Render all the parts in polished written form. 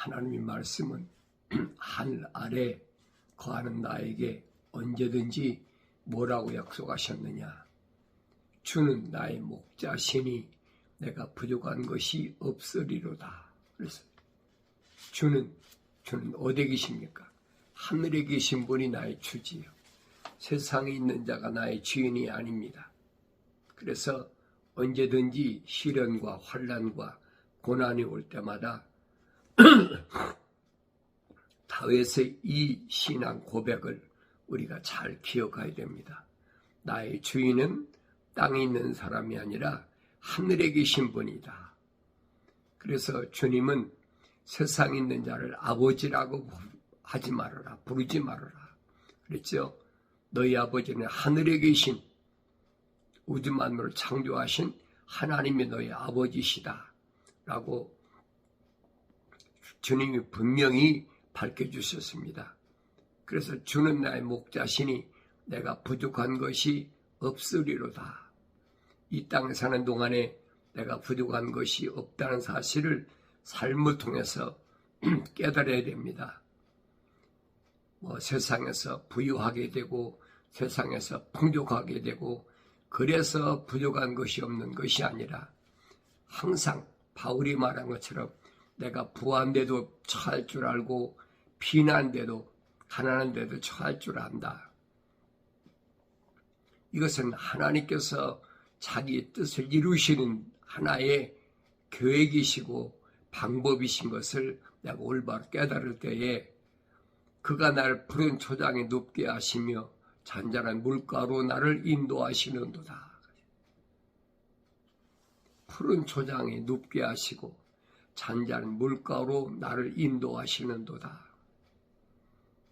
하나님의 말씀은 하늘 아래 거하는 나에게 언제든지 뭐라고 약속하셨느냐? 주는 나의 목자시니 내가 부족한 것이 없으리로다. 그래서 주는 어디에 계십니까? 하늘에 계신 분이 나의 주지요. 세상에 있는 자가 나의 주인이 아닙니다. 그래서 언제든지 시련과 환난과 고난이 올 때마다 다윗의 이 신앙 고백을 우리가 잘 기억해야 됩니다. 나의 주인은 땅에 있는 사람이 아니라 하늘에 계신 분이다. 그래서 주님은 세상에 있는 자를 아버지라고 하지 말아라, 부르지 말아라. 그랬죠? 너희 아버지는 하늘에 계신 우주 만물을 창조하신 하나님이 너희 아버지시다 라고 주님이 분명히 밝혀주셨습니다. 그래서 주는 나의 목자시니 내가 부족한 것이 없으리로다. 이 땅에 사는 동안에 내가 부족한 것이 없다는 사실을 삶을 통해서 깨달아야 됩니다. 세상에서 부유하게 되고 세상에서 풍족하게 되고 그래서 부족한 것이 없는 것이 아니라 항상 바울이 말한 것처럼 내가 부한데도 처할 줄 알고 피난데도 가난한데도 처할 줄 안다. 이것은 하나님께서 자기의 뜻을 이루시는 하나의 계획이시고 방법이신 것을 내가 올바로 깨달을 때에 그가 나를 푸른 초장에 눕게 하시며 잔잔한 물가로 나를 인도하시는도다. 푸른 초장에 눕게 하시고 잔잔한 물가로 나를 인도하시는도다.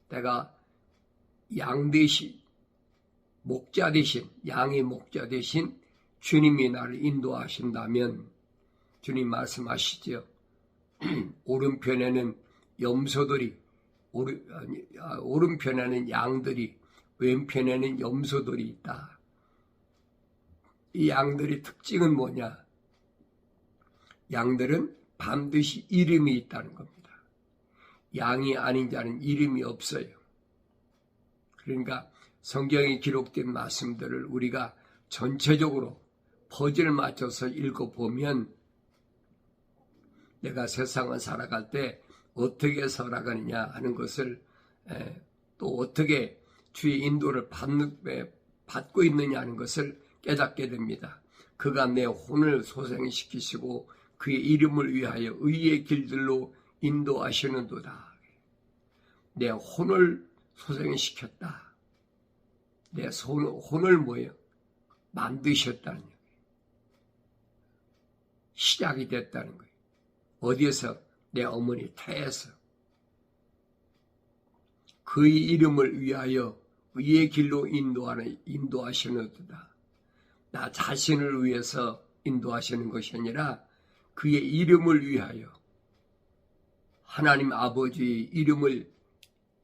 내가 양 대신 목자 대신 양의 목자 대신 주님이 나를 인도하신다면 주님 말씀하시죠. 오른편에는 염소들이 오른편에는 양들이 왼편에는 염소들이 있다. 이 양들의 특징은 뭐냐? 양들은 반드시 이름이 있다는 겁니다. 양이 아닌 자는 이름이 없어요. 그러니까 성경에 기록된 말씀들을 우리가 전체적으로 퍼즐을 맞춰서 읽어보면 내가 세상을 살아갈 때 어떻게 살아가느냐 하는 것을 또 어떻게 주의 인도를 받고 있느냐 하는 것을 깨닫게 됩니다. 그가 내 혼을 소생시키시고 그의 이름을 위하여 의의 길들로 인도하시는도다. 내 혼을 소생시켰다. 내 혼을 뭐예요? 만드셨다는 얘기예요. 시작이 됐다는 거예요. 어디에서? 내 어머니 태에서. 그의 이름을 위하여 의의 길로 인도하시는도다. 나 자신을 위해서 인도하시는 것이 아니라 그의 이름을 위하여 하나님 아버지의 이름을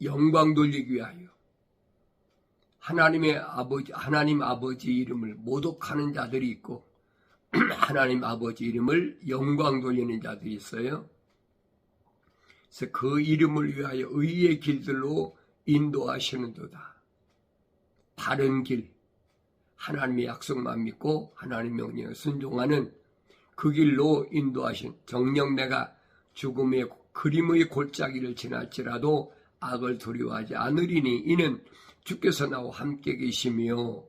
영광 돌리기 위하여 하나님 아버지 이름을 모독하는 자들이 있고 하나님 아버지 이름을 영광 돌리는 자들이 있어요. 그래서 그 이름을 위하여 의의 길들로 인도하시는도다. 바른 길, 하나님의 약속만 믿고 하나님의 명령에 순종하는 그 길로 인도하신 정녕 내가 죽음의 그림의 골짜기를 지날지라도 악을 두려워하지 않으리니 이는 주께서 나와 함께 계시며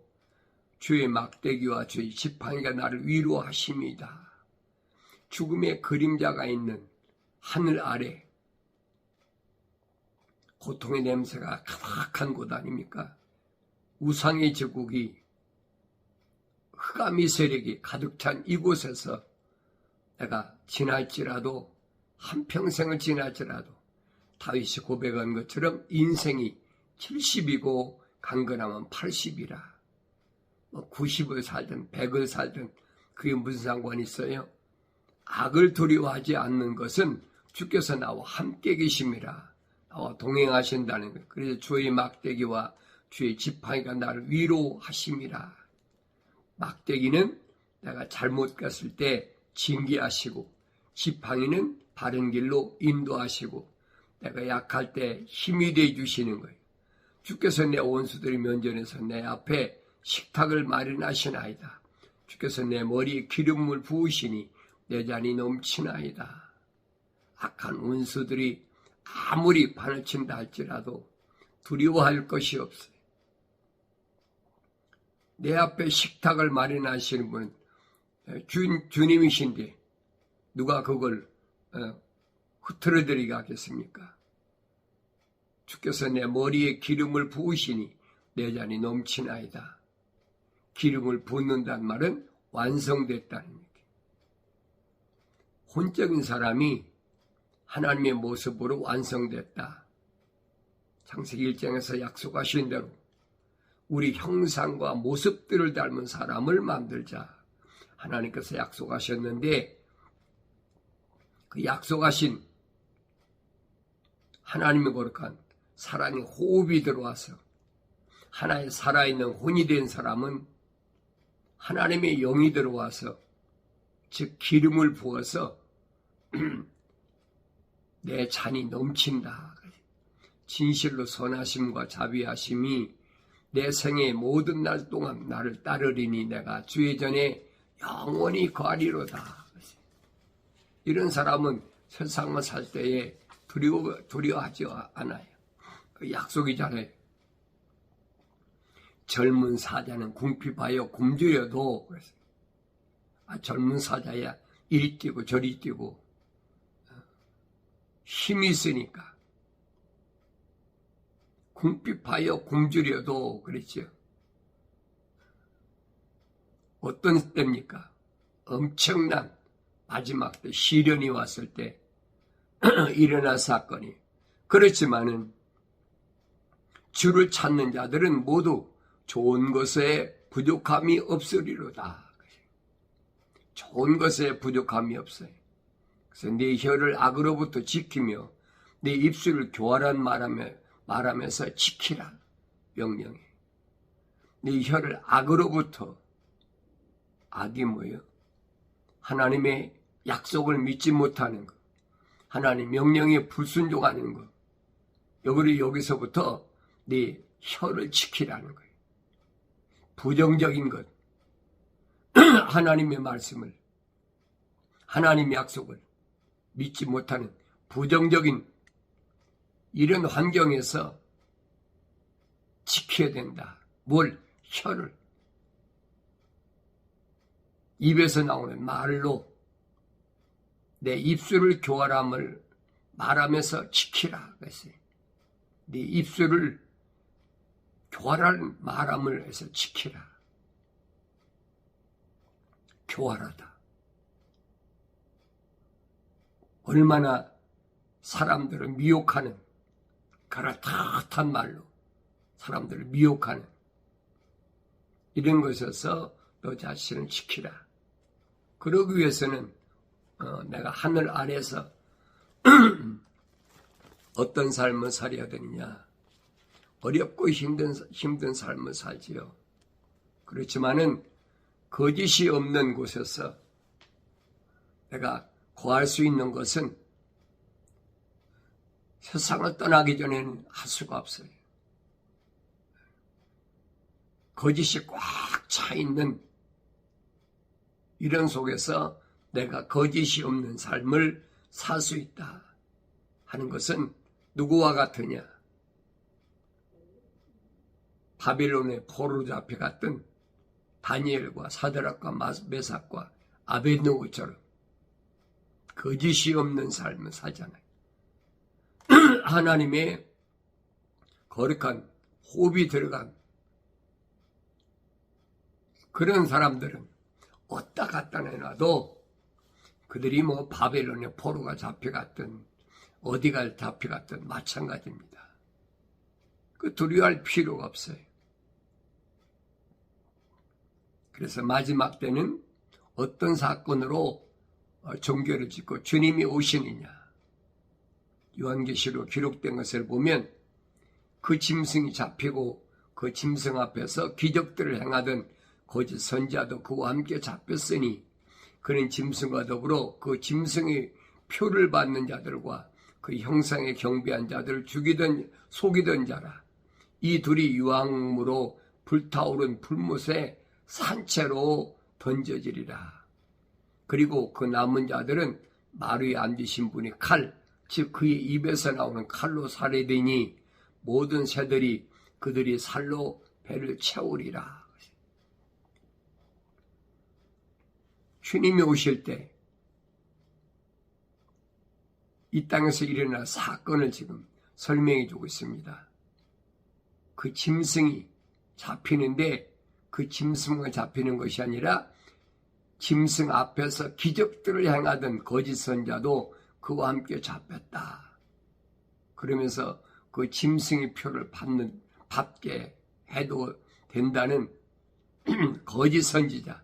주의 막대기와 주의 지팡이가 나를 위로하심이다. 죽음의 그림자가 있는 하늘 아래 고통의 냄새가 가득한 곳 아닙니까? 우상의 제국이 흑암의 세력이 가득 찬 이곳에서 내가 지날지라도 한평생을 지날지라도 다윗이 고백한 것처럼 인생이 70이고 강건하면 80이라 90을 살든 100을 살든 그게 무슨 상관이 있어요? 악을 두려워하지 않는 것은 주께서 나와 함께 계심이라. 나와 동행하신다는 거예요. 그래서 주의 막대기와 주의 지팡이가 나를 위로하심이라. 막대기는 내가 잘못 갔을 때 징계하시고 지팡이는 바른 길로 인도하시고 내가 약할 때 힘이 되어 주시는 거예요. 주께서 내 원수들의 면전에서 내 앞에 식탁을 마련하시나이다. 주께서 내 머리에 기름을 부으시니 내 잔이 넘치나이다. 악한 원수들이 아무리 판을 친다 할지라도 두려워할 것이 없어요. 내 앞에 식탁을 마련하시는 분은 주님이신데 누가 그걸 흐트러뜨리게 하겠습니까? 주께서 내 머리에 기름을 부으시니 내 잔이 넘치나이다. 기름을 붓는다는 말은 완성됐다는 얘기예요. 혼적인 사람이 하나님의 모습으로 완성됐다. 창세기 1장에서 약속하신 대로 우리 형상과 모습들을 닮은 사람을 만들자. 하나님께서 약속하셨는데 그 약속하신 하나님의 거룩한 사랑의 호흡이 들어와서 하나의 살아있는 혼이 된 사람은 하나님의 영이 들어와서 즉 기름을 부어서 내 잔이 넘친다. 진실로 선하심과 자비하심이 내 생의 모든 날 동안 나를 따르리니 내가 주의 전에 영원히 거하리로다. 이런 사람은 세상을 살 때에 두려워하지 않아요. 그 약속이잖아요. 젊은 사자는 궁핍하여 굶주려도 그랬어요. 젊은 사자야 이리 뛰고 저리 뛰고 힘이 있으니까 궁핍하여 굶주려도 그랬죠. 어떤 때입니까? 엄청난 마지막 때 시련이 왔을 때 일어날 사건이. 그렇지만은 주를 찾는 자들은 모두 좋은 것에 부족함이 없으리로다. 좋은 것에 부족함이 없어요. 그래서 네 혀를 악으로부터 지키며 네 입술을 교활한 말하면서 지키라. 명령해. 네 혀를 악으로부터. 악이 뭐예요? 하나님의 약속을 믿지 못하는 것. 하나님 명령에 불순종하는 것. 여기서부터 네 혀를 지키라는 거예요. 부정적인 것. 하나님의 말씀을, 하나님의 약속을 믿지 못하는 부정적인 이런 환경에서 지켜야 된다. 뭘? 혀를. 입에서 나오는 말로 내 입술을 교활함을 말하면서 지키라. 그랬어요. 네 입술을 교활한 말함을 해서 지키라. 교활하다. 얼마나 사람들을 미혹하는 가라타한 말로 사람들을 미혹하는 이런 것에서 너 자신을 지키라. 그러기 위해서는 내가 하늘 아래서 어떤 삶을 살아야 되느냐. 어렵고 힘든 삶을 살지요. 그렇지만은 거짓이 없는 곳에서 내가 구할 수 있는 것은 세상을 떠나기 전에는 할 수가 없어요. 거짓이 꽉 차 있는 이런 속에서 내가 거짓이 없는 삶을 살 수 있다 하는 것은 누구와 같으냐? 바빌론의 포로로 잡혀갔던 다니엘과 사드락과 메삭과 아벳느고처럼 거짓이 없는 삶을 살잖아요. 하나님의 거룩한 호흡이 들어간 그런 사람들은 어디다 갖다 내놔도 그들이 뭐 바벨론의 포로가 잡혀갔든 어디가 잡혀갔든 마찬가지입니다. 그 두려워할 필요가 없어요. 그래서 마지막 때는 어떤 사건으로 종교를 짓고 주님이 오시느냐. 요한계시록 기록된 것을 보면 그 짐승이 잡히고 그 짐승 앞에서 기적들을 행하던 거짓 선지자도 그와 함께 잡혔으니 그는 짐승과 더불어 그 짐승의 표를 받는 자들과 그 형상에 경배한 자들을 속이던 자라. 이 둘이 유황으로 불타오른 불못에 산채로 던져지리라. 그리고 그 남은 자들은 말 위에 앉으신 분이 칼, 즉 그의 입에서 나오는 칼로 살해되니 모든 새들이 그들이 살로 배를 채우리라. 주님이 오실 때 이 땅에서 일어날 사건을 지금 설명해 주고 있습니다. 그 짐승이 잡히는데 그 짐승을 잡히는 것이 아니라 짐승 앞에서 기적들을 행하던 거짓 선자도 그와 함께 잡혔다. 그러면서 그 짐승의 표를 받게 해도 된다는 거짓 선지자.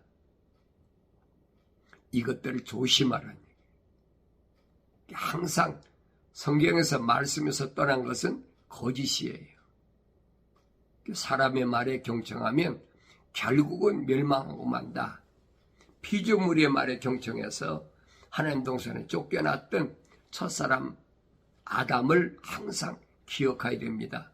이것들을 조심하라니. 항상 성경에서 말씀에서 떠난 것은 거짓이에요. 사람의 말에 경청하면 결국은 멸망하고 만다. 피조물의 말에 경청해서 하나님 동산에 쫓겨났던 첫사람 아담을 항상 기억해야 됩니다.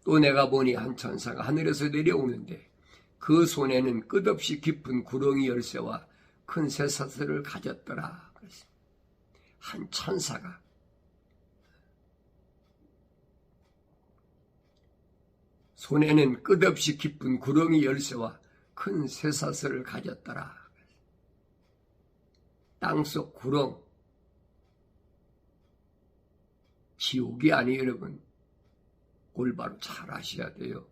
또 내가 보니 한 천사가 하늘에서 내려오는데 그 손에는 끝없이 깊은 구렁이 열쇠와 큰 쇠사슬을 가졌더라. 한 천사가 손에는 끝없이 깊은 구렁이 열쇠와 큰 쇠사슬을 가졌더라. 땅속 구렁, 지옥이 아니에요, 여러분. 올바로 잘 아셔야 돼요.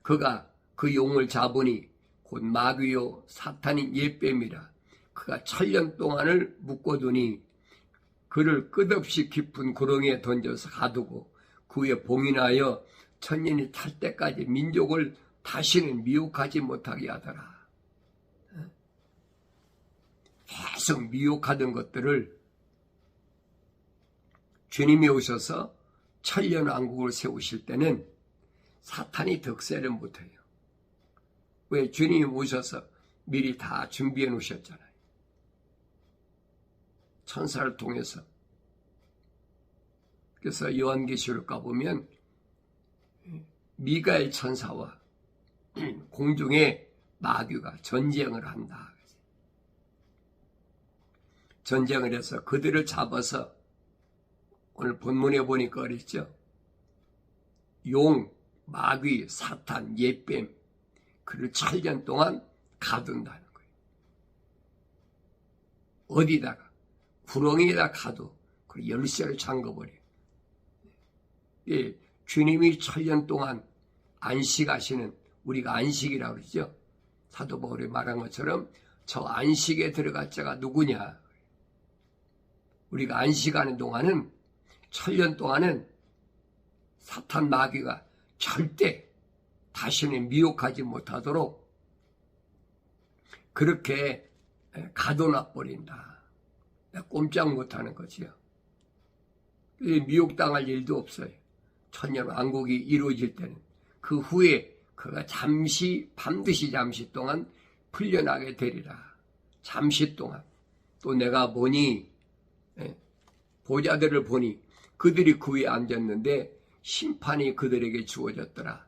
그가 그 용을 잡으니 곧 마귀요 사탄인 옛뱀이라. 그가 1000년 동안을 묶어두니 그를 끝없이 깊은 구렁이에 던져서 가두고 그 위에 봉인하여 1000년이 탈 때까지 민족을 다시는 미혹하지 못하게 하더라. 계속 미혹하던 것들을 주님이 오셔서 1000년 왕국을 세우실 때는 사탄이 득세를 못해요. 왜? 주님이 오셔서 미리 다 준비해 놓으셨잖아요. 천사를 통해서. 그래서 요한계시록 가보면 미가엘 천사와 공중에 마귀가 전쟁을 한다. 전쟁을 해서 그들을 잡아서 오늘 본문에 보니까 그랬죠. 용, 마귀, 사탄, 옛뱀 그를 1000년 동안 가둔다는 거예요. 어디다가? 구렁이에다 가도 그 열쇠를 잠궈버려요. 예, 주님이 1000년 동안 안식하시는, 우리가 안식이라고 그러죠. 사도 바울이 말한 것처럼 저 안식에 들어갈 자가 누구냐. 우리가 안식하는 동안은 1000년 동안은 사탄 마귀가 절대 다시는 미혹하지 못하도록 그렇게 가둬놔 버린다. 꼼짝 못하는 거지요. 미혹당할 일도 없어요. 천년 왕국이 이루어질 때는. 그 후에 그가 반드시 잠시 동안 풀려나게 되리라. 잠시 동안. 또 내가 보니 보자들을 보니 그들이 그 위에 앉았는데 심판이 그들에게 주어졌더라.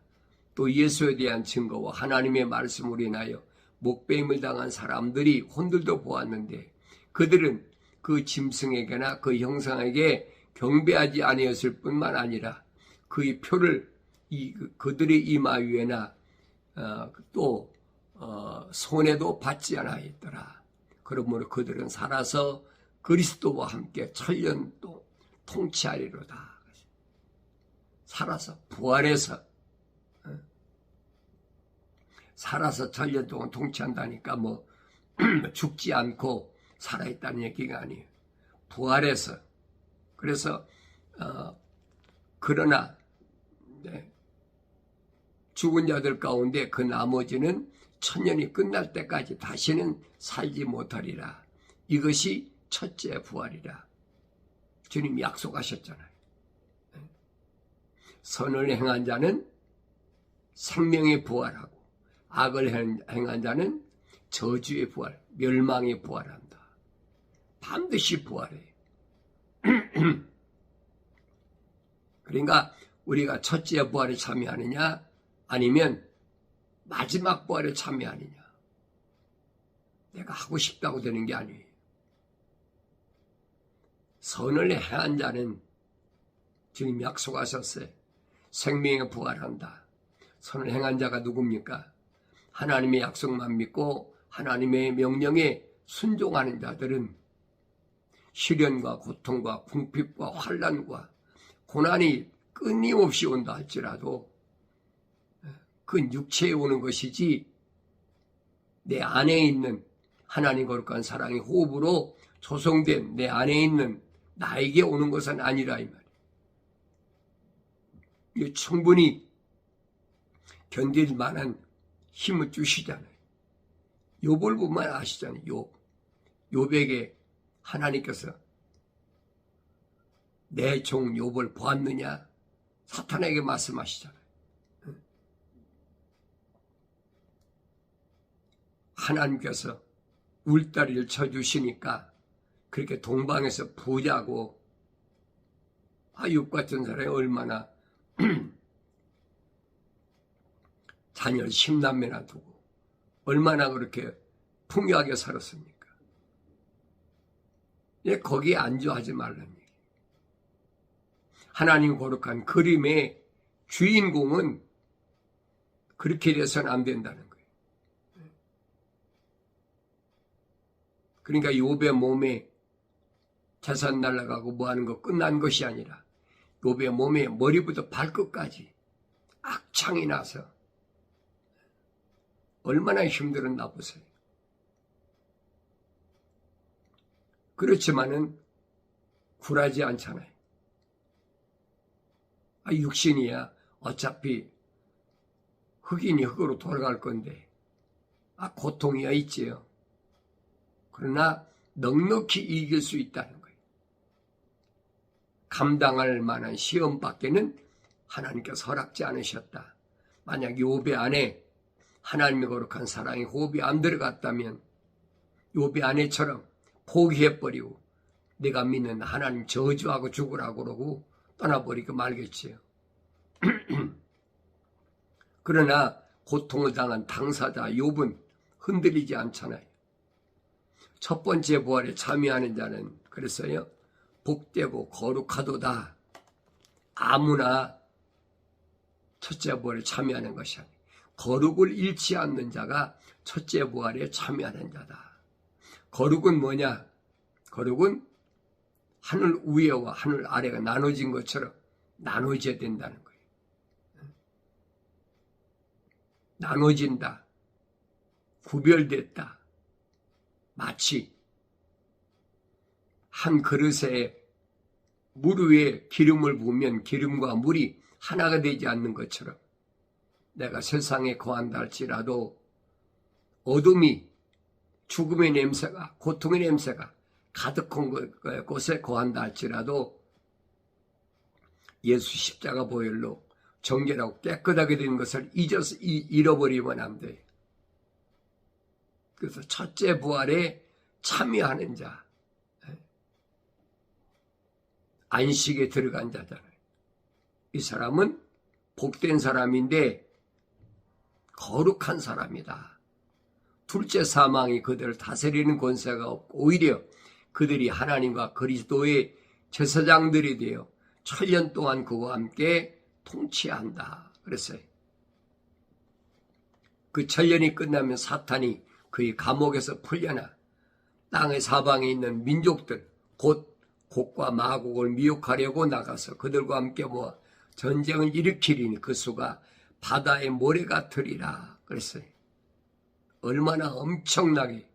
또 예수에 대한 증거와 하나님의 말씀으로 인하여 목배임을 당한 사람들이 혼들도 보았는데 그들은 그 짐승에게나 그 형상에게 경배하지 아니었을 뿐만 아니라 그의 표를 그들의 이마 위에나 또 손에도 받지 않았더라. 그러므로 그들은 살아서 그리스도와 함께 1000년 동 통치하리로다. 살아서 부활해서 살아서 1000년 동안 통치한다니까 뭐 죽지 않고 살아있다는 얘기가 아니에요. 부활해서. 그래서 그러나 죽은 자들 가운데 그 나머지는 1000년이 끝날 때까지 다시는 살지 못하리라. 이것이 첫째 부활이라. 주님이 약속하셨잖아요. 선을 행한 자는 생명의 부활하고 악을 행한 자는 저주의 부활, 멸망의 부활한다. 반드시 부활해. 그러니까 우리가 첫째 부활에 참여하느냐 아니면 마지막 부활에 참여하느냐. 내가 하고 싶다고 되는 게 아니에요. 선을 행한 자는 주님 약속하셨어요. 생명에 부활한다. 선을 행한 자가 누굽니까? 하나님의 약속만 믿고 하나님의 명령에 순종하는 자들은 시련과 고통과 궁핍과 환난과 고난이 끊임없이 온다 할지라도 그 육체에 오는 것이지 내 안에 있는 하나님 거룩한 사랑의 호흡으로 조성된 내 안에 있는 나에게 오는 것은 아니라 이 말이에요. 충분히 견딜 만한 힘을 주시잖아요. 욥을 보면 아시잖아요. 욥에게 하나님께서 내 종 욥을 보았느냐? 사탄에게 말씀하시잖아요. 하나님께서 울다리를 쳐주시니까 그렇게 동방에서 부자고 욥 같은 사람이 얼마나 자녀를 10남매나 두고 얼마나 그렇게 풍요하게 살았습니까? 거기에 안주하지 말라는 얘기. 하나님 거룩한 그림의 주인공은 그렇게 돼서는 안 된다는 거예요. 그러니까 욥의 몸에 재산 날아가고 뭐하는 거 끝난 것이 아니라 욥의 몸에 머리부터 발끝까지 악창이 나서 얼마나 힘들었나 보세요. 그렇지만은 굴하지 않잖아요. 육신이야 어차피 흙이니 흙으로 돌아갈 건데 고통이야 있지요. 그러나 넉넉히 이길 수 있다는 거예요. 감당할 만한 시험 밖에는 하나님께서 허락지 않으셨다. 만약 욥의 안에 하나님의 거룩한 사랑의 호흡이 안 들어갔다면 욥의 아내처럼 포기해버리고 내가 믿는 하나님 저주하고 죽으라고 그러고 떠나버리고 말겠지요. 그러나 고통을 당한 당사자 욥은 흔들리지 않잖아요. 첫 번째 부활에 참여하는 자는 그랬어요. 복되고 거룩하도다. 아무나 첫째 부활에 참여하는 것이 아니에요. 거룩을 잃지 않는 자가 첫째 부활에 참여하는 자다. 거룩은 뭐냐? 거룩은 하늘 위에와 하늘 아래가 나눠진 것처럼 나눠져야 된다는 거예요. 나눠진다. 구별됐다. 마치 한 그릇에 물 위에 기름을 부으면 기름과 물이 하나가 되지 않는 것처럼 내가 세상에 거한다 할지라도 어둠이 죽음의 냄새가 고통의 냄새가 가득한 곳에 거한다 할지라도 예수 십자가 보혈로 정결하고 깨끗하게 된 것을 잃어버리면 안 돼요. 그래서 첫째 부활에 참여하는 자, 안식에 들어간 자잖아요. 이 사람은 복된 사람인데 거룩한 사람이다. 둘째 사망이 그들을 다스리는 권세가 없고 오히려 그들이 하나님과 그리스도의 제사장들이 되어 천년 동안 그와 함께 통치한다. 그랬어요. 그 천년이 끝나면 사탄이 그의 감옥에서 풀려나 땅의 사방에 있는 민족들 곧 곡과 마곡을 미혹하려고 나가서 그들과 함께 모아 전쟁을 일으키리니 그 수가 바다의 모래 같으리라. 그랬어요. 얼마나 엄청나게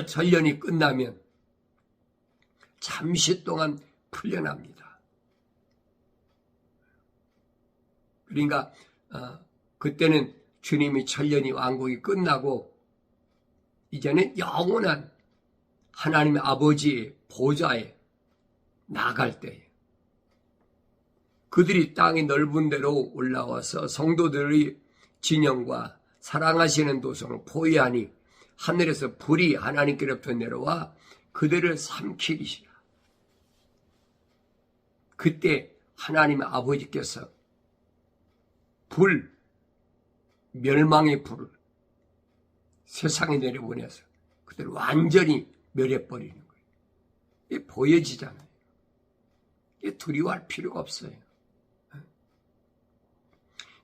천년이 끝나면 잠시 동안 풀려납니다. 그러니까 그때는 주님이 천년이 왕국이 끝나고 이제는 영원한 하나님의 아버지의 보좌에 나갈 때예요. 그들이 땅이 넓은 데로 올라와서 성도들의 진영과 사랑하시는 도성을 포위하니 하늘에서 불이 하나님께로부터 내려와 그들을 삼키리시라. 그때 하나님 아버지께서 멸망의 불을 세상에 내려보내서 그들을 완전히 멸해버리는 거예요. 이게 보여지잖아요. 이게 두려워할 필요가 없어요.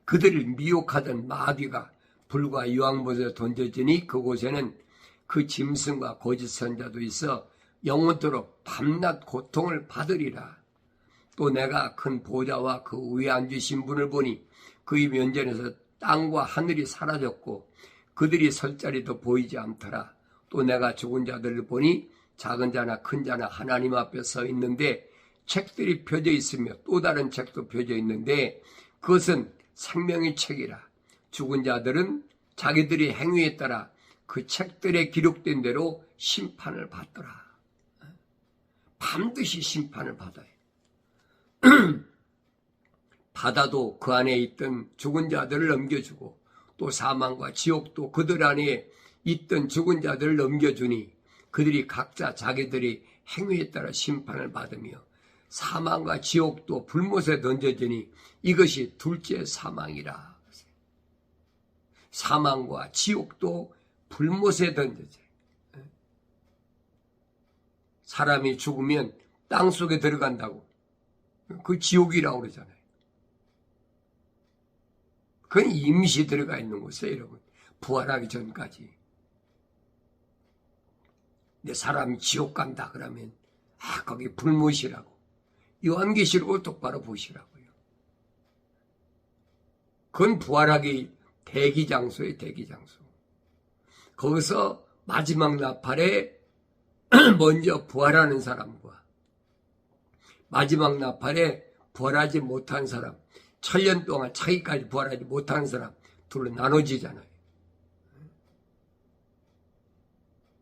그들을 미혹하던 마귀가 불과 유황못에 던져지니 그곳에는 그 짐승과 거짓 선자도 있어 영원토록 밤낮 고통을 받으리라. 또 내가 큰 보좌와 그 위에 앉으신 분을 보니 그의 면전에서 땅과 하늘이 사라졌고 그들이 설 자리도 보이지 않더라. 또 내가 죽은 자들을 보니 작은 자나 큰 자나 하나님 앞에 서 있는데 책들이 펴져 있으며 또 다른 책도 펴져 있는데 그것은 생명의 책이라. 죽은 자들은 자기들의 행위에 따라 그 책들에 기록된 대로 심판을 받더라. 반드시 심판을 받아요. 바다도 그 안에 있던 죽은 자들을 넘겨주고 또 사망과 지옥도 그들 안에 있던 죽은 자들을 넘겨주니 그들이 각자 자기들의 행위에 따라 심판을 받으며 사망과 지옥도 불못에 던져지니 이것이 둘째 사망이라. 사망과 지옥도 불못에 던져져요. 사람이 죽으면 땅속에 들어간다고. 그 지옥이라고 그러잖아요. 그건 임시 들어가 있는 곳이에요, 여러분. 부활하기 전까지. 근데 사람이 지옥 간다 그러면 거기 불못이라고. 요한계시록을 똑바로 보시라고요. 그건 부활하기 대기장소예요, 대기장소. 거기서 마지막 나팔에 먼저 부활하는 사람과 마지막 나팔에 부활하지 못한 사람, 1000년 동안 자기까지 부활하지 못한 사람 둘로 나눠지잖아요.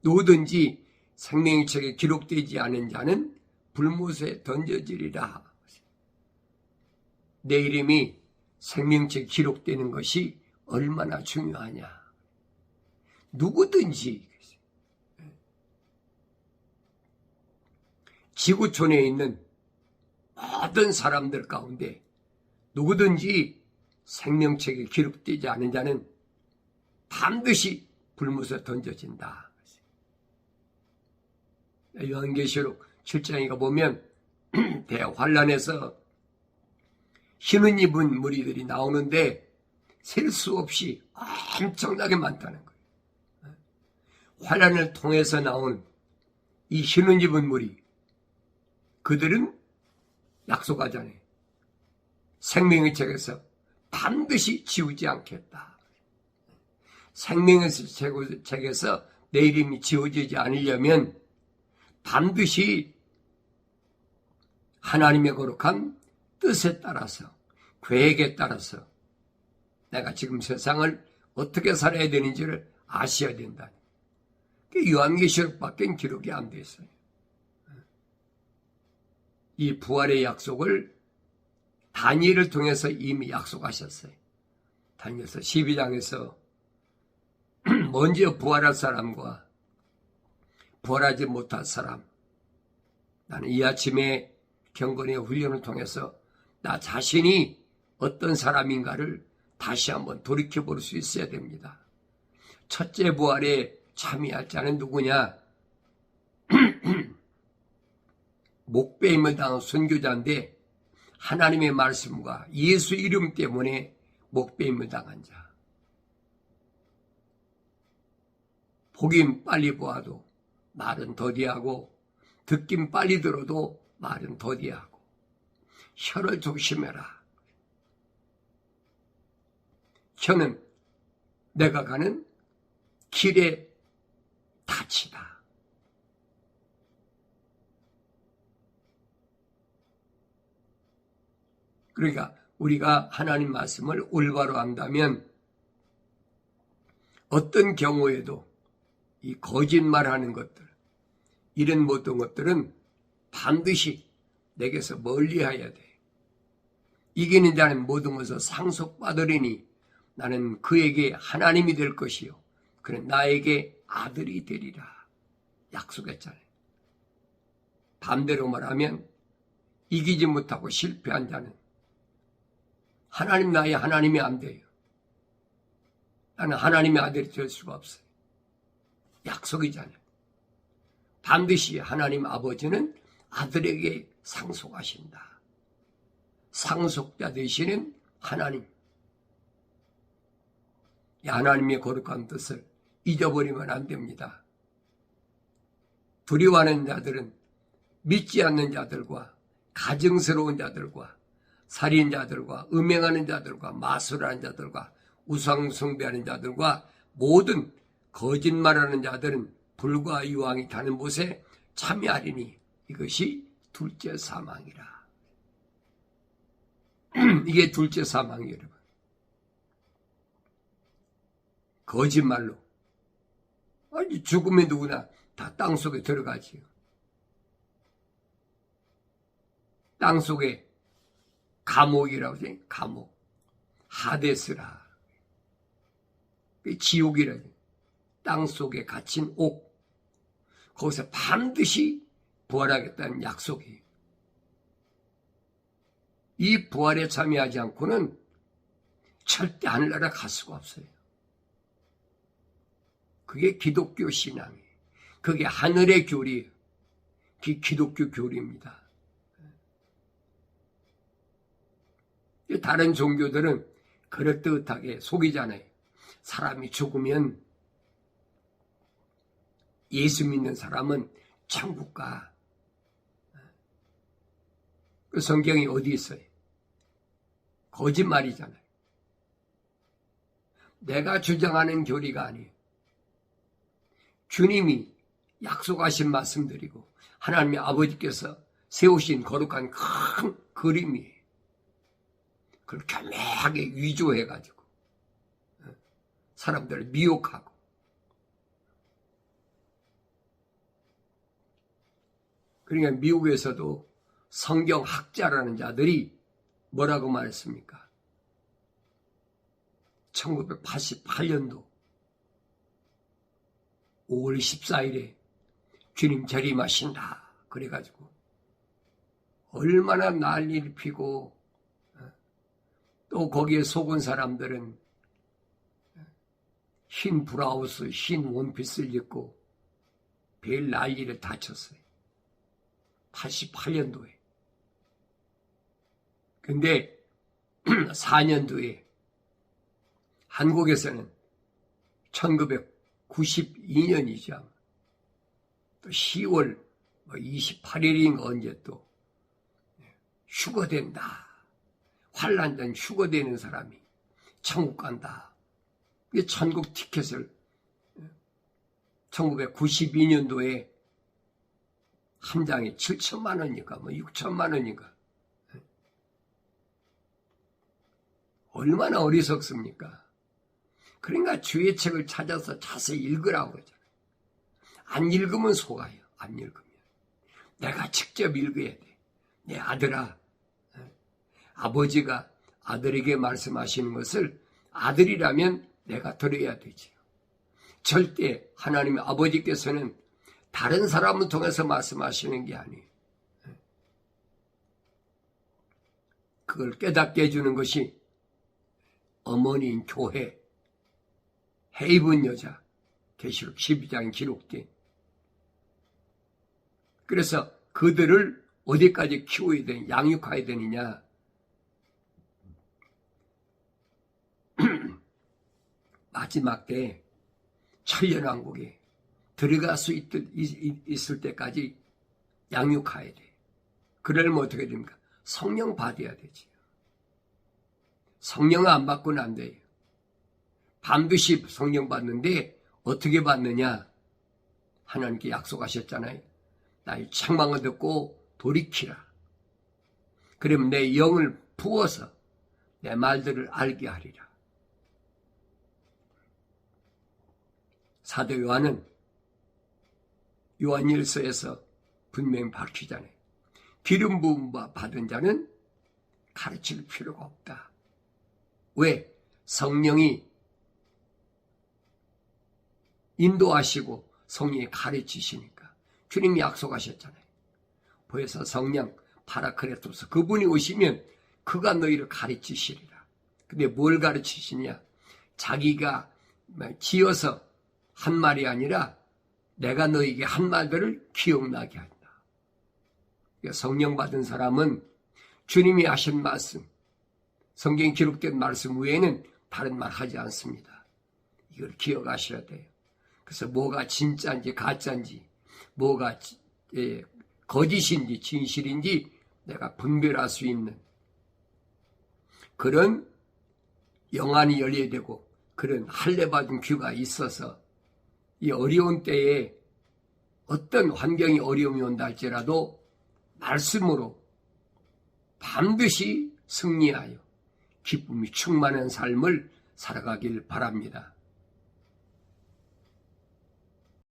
누구든지 생명의 책에 기록되지 않은 자는 불못에 던져지리라. 내 이름이 생명책에 기록되는 것이 얼마나 중요하냐. 누구든지 지구촌에 있는 모든 사람들 가운데 누구든지 생명책에 기록되지 않은 자는 반드시 불못에 던져진다. 요한계시록 7장에 보면 대환란에서 흰옷 입은 무리들이 나오는데 셀 수 없이 엄청나게 많다는 거예요. 환란을 통해서 나온 이 흰옷 입은 무리, 그들은 약속하잖아요. 생명의 책에서 반드시 지우지 않겠다. 생명의 책에서 내 이름이 지워지지 않으려면 반드시 하나님의 거룩한 뜻에 따라서, 계획에 따라서 내가 지금 세상을 어떻게 살아야 되는지를 아셔야 된다. 요한계시록밖에 기록이 안 돼 있어요. 이 부활의 약속을 다니엘을 통해서 이미 약속하셨어요. 다니엘서 12장에서 먼저 부활할 사람과 부활하지 못할 사람, 나는 이 아침에 경건의 훈련을 통해서 나 자신이 어떤 사람인가를 다시 한번 돌이켜볼 수 있어야 됩니다. 첫째 부활에 참여할 자는 누구냐? 목배임을 당한 선교자인데 하나님의 말씀과 예수 이름 때문에 목배임을 당한 자. 보긴 빨리 보아도 말은 더디하고 듣긴 빨리 들어도 말은 더디하고 혀를 조심해라. 혀는 내가 가는 길의 닻이다. 그러니까 우리가 하나님 말씀을 올바로 한다면 어떤 경우에도 이 거짓말하는 것들, 이런 모든 것들은 반드시 내게서 멀리해야 돼. 이기는 자는 모든 것을 상속받으리니 나는 그에게 하나님이 될 것이요 그는 나에게 아들이 되리라. 약속했잖아요. 반대로 말하면 이기지 못하고 실패한 자는 하나님 나의 하나님이 안 돼요. 나는 하나님의 아들이 될 수가 없어요. 약속이잖아요. 반드시 하나님 아버지는 아들에게 상속하신다. 상속자 되시는 하나님. 이 하나님의 거룩한 뜻을 잊어버리면 안 됩니다. 두려워하는 자들은 믿지 않는 자들과 가증스러운 자들과 살인자들과 음행하는 자들과 마술하는 자들과 우상 숭배하는 자들과 모든 거짓말하는 자들은 불과 유황이 타는 못에 참여하리니 이것이 둘째 사망이라. 이게 둘째 사망이에요, 여러분. 거짓말로. 아니, 죽으면 누구나 다 땅속에 들어가지요. 땅속에 감옥이라고 해요. 감옥. 하데스라. 지옥이라. 땅속에 갇힌 옥. 거기서 반드시 부활하겠다는 약속이에요. 이 부활에 참여하지 않고는 절대 하늘나라 갈 수가 없어요. 그게 기독교 신앙이에요. 그게 하늘의 교리예요. 그게 기독교 교리입니다. 다른 종교들은 그럴듯하게 속이잖아요. 사람이 죽으면 예수 믿는 사람은 천국 가. 그 성경이 어디 있어요? 거짓말이잖아요. 내가 주장하는 교리가 아니에요. 주님이 약속하신 말씀드리고 하나님의 아버지께서 세우신 거룩한 큰 그림이에요. 그걸 교묘하게 위조해가지고 사람들을 미혹하고 그러니까 미국에서도 성경학자라는 자들이 뭐라고 말했습니까? 1988년도 5월 14일에 주님 재림하신다. 그래가지고 얼마나 난리를 피고 또 거기에 속은 사람들은 흰 브라우스, 흰 원피스를 입고 별 난리를 다 쳤어요. 88년도에. 근데 4년도에 한국에서는 1992년이죠. 또 10월 28일인가 언제 또 휴거된다. 환란전 휴거되는 사람이 천국 간다. 이게 천국 티켓을 1992년도에 한 장에 7천만 원인가 6천만 원인가. 얼마나 어리석습니까? 그러니까 주의 책을 찾아서 자세히 읽으라고 그러잖아요. 안 읽으면 속아요. 안 읽으면. 내가 직접 읽어야 돼. 내 아들아. 아버지가 아들에게 말씀하시는 것을 아들이라면 내가 들어야 되지요. 절대 하나님의 아버지께서는 다른 사람을 통해서 말씀하시는 게 아니에요. 그걸 깨닫게 해주는 것이 어머니인 교회, 헤이븐 여자, 계시록 12장에 기록된. 그래서 그들을 어디까지 키워야 되냐, 양육해야 되느냐. 마지막 때 천년왕국에 들어갈 수 있을 때까지 양육해야 돼. 그러려면 어떻게 됩니까? 성령 받아야 되지. 성령을 안 받고는 안 돼요. 반드시 성령 받는데 어떻게 받느냐? 하나님께 약속하셨잖아요. 나의 책망을 듣고 돌이키라. 그러면 내 영을 부어서 내 말들을 알게 하리라. 사도 요한은 요한일서에서 분명히 밝히잖아요. 기름 부음 받은 자는 가르칠 필요가 없다. 왜? 성령이 인도하시고 성령이 가르치시니까. 주님이 약속하셨잖아요. 보혜사 성령 파라크레토스 그분이 오시면 그가 너희를 가르치시리라. 근데 뭘 가르치시냐? 자기가 지어서 한 말이 아니라 내가 너에게 한 말들을 기억나게 한다. 성령 받은 사람은 주님이 하신 말씀, 성경에 기록된 말씀 외에는 다른 말 하지 않습니다. 이걸 기억하셔야 돼요. 그래서 뭐가 진짜인지 가짜인지, 뭐가 거짓인지 진실인지 내가 분별할 수 있는 그런 영안이 열려야 되고 그런 할례받은 귀가 있어서 이 어려운 때에 어떤 환경이 어려움이 온다 할지라도 말씀으로 반드시 승리하여 기쁨이 충만한 삶을 살아가길 바랍니다.